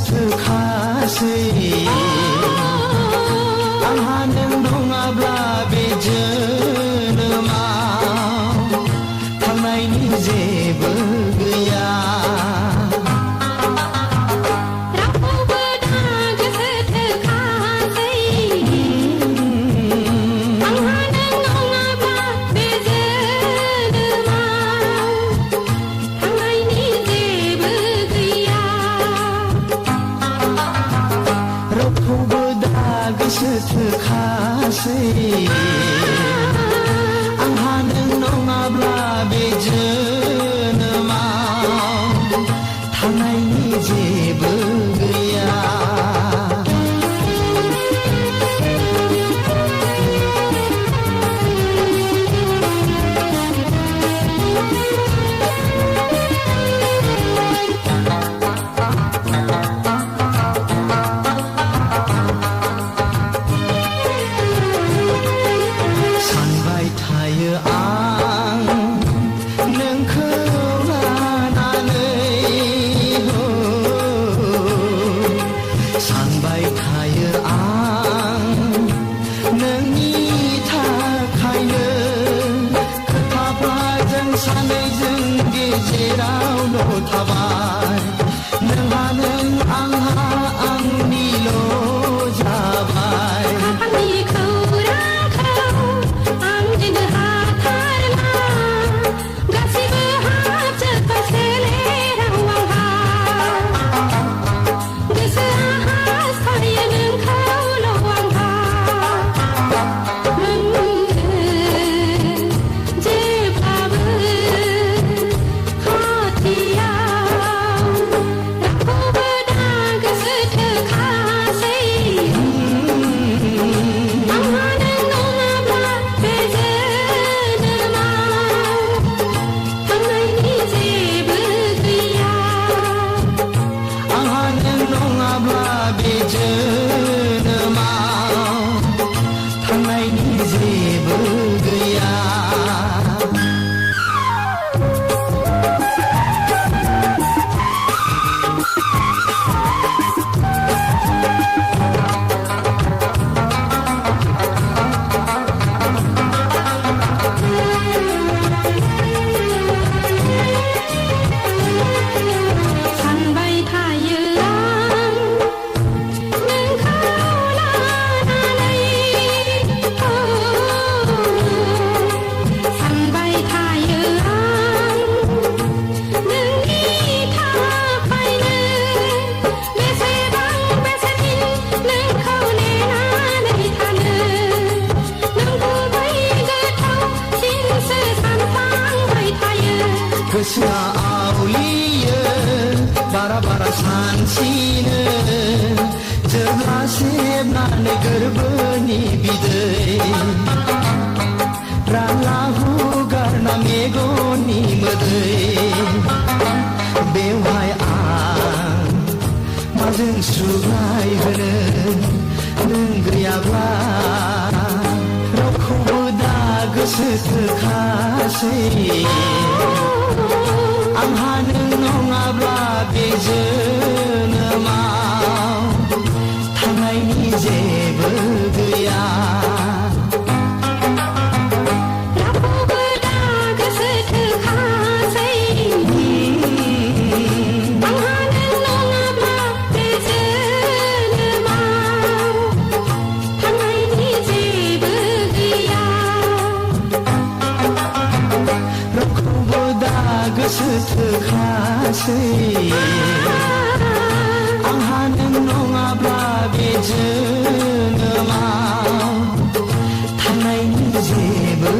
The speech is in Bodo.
गोसोथोखासै आंहा नों नङाब्ला बे जोनोमाव थांनायनि जेबो गैया गोसोथोखासै आंहा नों नङाब्ला बे जोनोमाव थांनायनि जेबो गैया जेरावल' थाबाय नोंहा नों आंहा आंनिल' जाबाय आंनि खौरांखौ आं दिनो हाथारला गासिबो हाबजोब्बाय सोलेराव आंहा गोसोआ हास्थायो नोंखौल' आंहा गोसोआ आवलियो बारा बारा सानसिनो जेब्ला सेबनानै गोरबोनि बिदै राला हुगारना मेगननि मोदै बेवहाय आं माजों सुग्लायहोनो नों गैयाब्ला रावखौबो दा गोसोथोखासै आंहा नों नङाब्ला बे जोनोमाव थांनायनि जेबो गैया रावखौबो दा गोसोथोखासै आंहा नों नङाब्ला बे जोनोमाव थांनायनि जेबो गैया रावखौबो दा गोसोथोखासै आंहा नों नङाब्ला बे जोनोमाव थांनायनि जेबो